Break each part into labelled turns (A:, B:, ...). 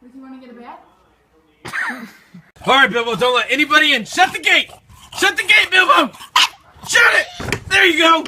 A: Does he want to get a bath?
B: Alright, Bilbo, don't let anybody in. Shut the gate! Shut the gate, Bilbo! Shut it! There you go!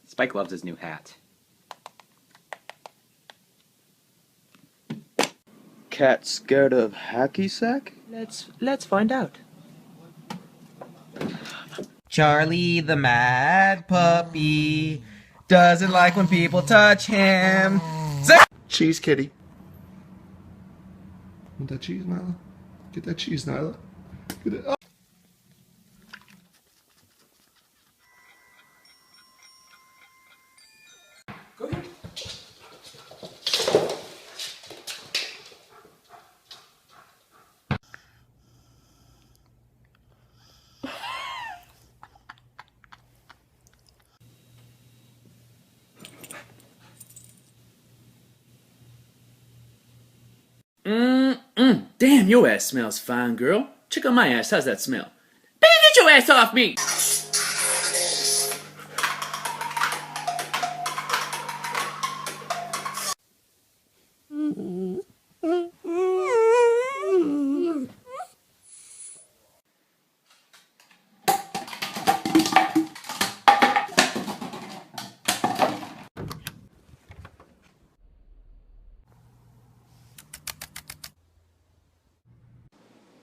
C: Spike loves his new hat.
D: Cat scared of hacky sack?
C: Let's find out. Charlie the mad puppy doesn't like when people touch him.
D: Cheese kitty. Want that cheese, Nyla? Get that cheese, Nyla. Get it. Oh.
B: Go ahead.
E: Damn, your ass smells fine, girl. Check out my ass. How's that smell? Baby, get your ass off me!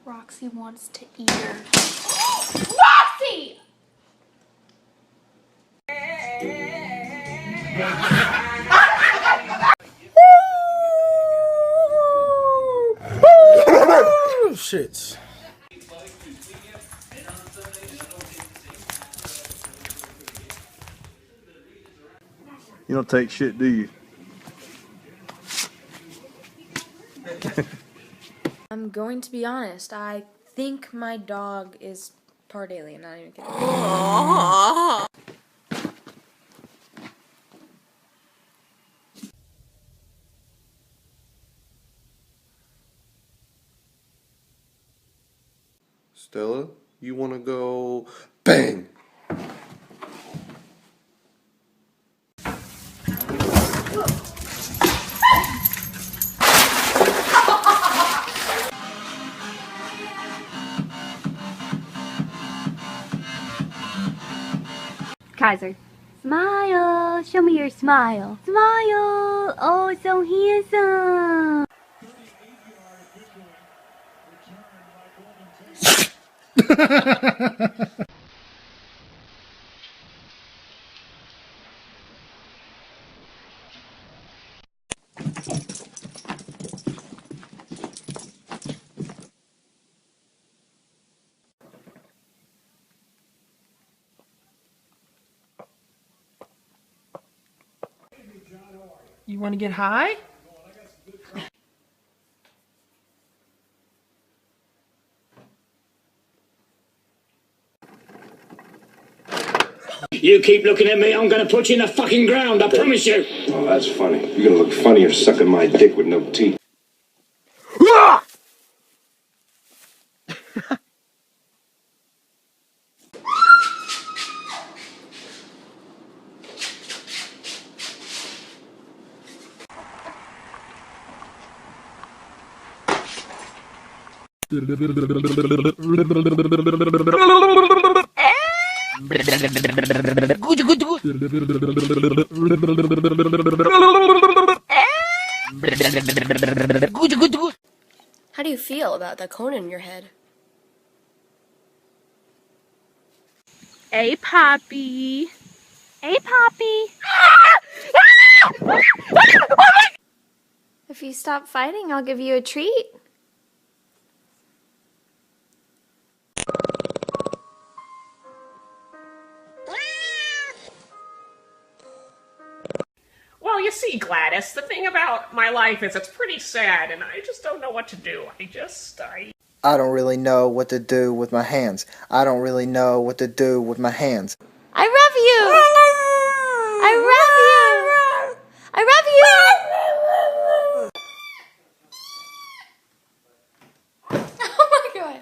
A: Roxy wants to eat her. Roxy!
B: Shit.
D: You don't take shit, do you?
F: I'm going to be honest. I think my dog is part alien. Not even kidding.
D: Stella, you want to go bang?
G: Kaiser. Smile! Show me your smile. Smile! Oh, so handsome!
C: You want to get high?
H: You keep looking at me, I'm gonna put you in the fucking ground, I promise you.
I: Oh, that's funny. You're gonna look funnier sucking my dick with no teeth.
F: How do you feel about the cone in your head?
G: Hey, Poppy. Hey, Poppy.
A: If you stop fighting, I'll give you a treat.
J: Well, you see, Gladys, the thing about my life is it's pretty sad, and I just don't know what to do.
K: I don't really know what to do with my hands. I don't really know what to do with my hands.
A: I love you! I love you! I love you! Oh my god.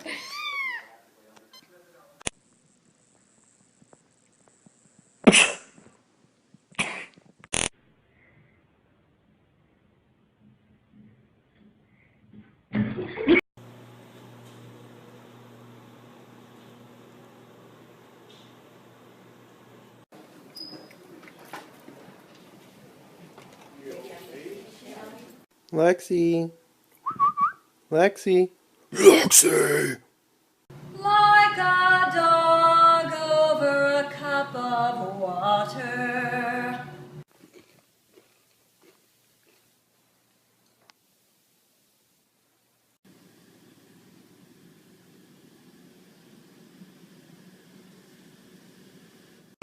K: Lexi. Lexi.
D: Lexi!
F: Like a dog over a cup of water.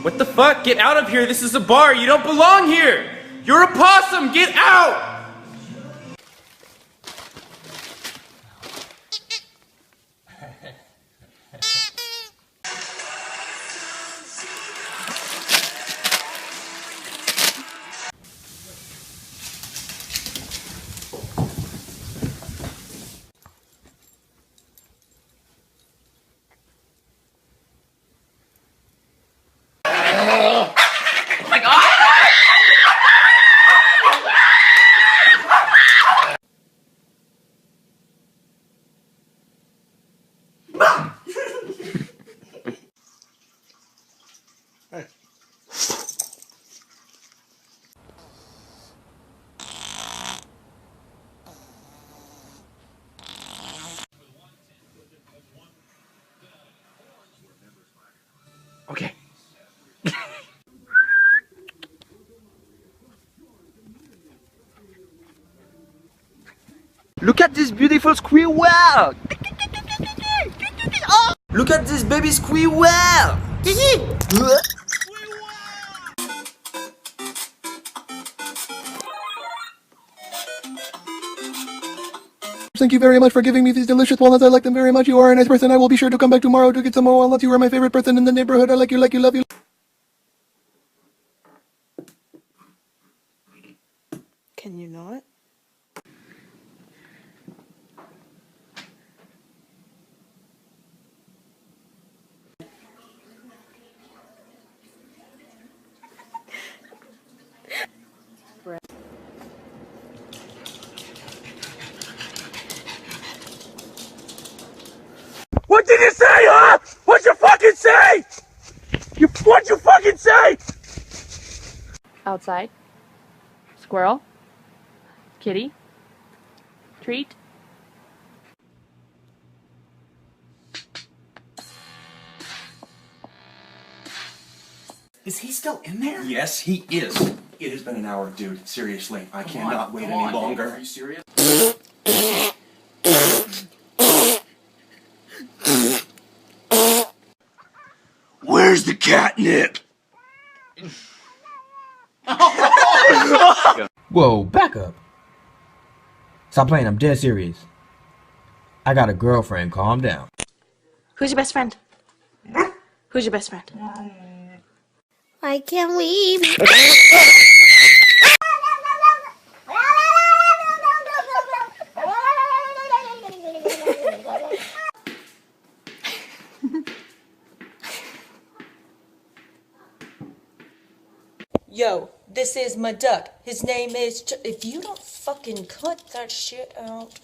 C: What the fuck? Get out of here. This is a bar. You don't belong here. You're a possum. Get out.
B: Okay.
K: Look at this beautiful squirrel! Look at this baby squirrel!
D: Thank you very much for giving me these delicious walnuts. I like them very much. You are a nice person. I will be sure to come back tomorrow to get some more walnuts. You are my favorite person in the neighborhood. I like you, love you.
F: Can you not?
B: What did you say, huh? What'd you fucking say? What'd you fucking say?
G: Outside. Squirrel. Kitty. Treat.
C: Is he still in there?
L: Yes, he is. It has been an hour, dude. Seriously, I cannot wait any longer.
C: Are you serious?
D: Where's the catnip?
M: Whoa, back up. Stop playing, I'm dead serious. I got a girlfriend, calm down.
F: Who's your best friend? Who's your best friend?
A: I can't leave.
N: Yo, this is my duck. His name is if you don't fucking cut that shit out.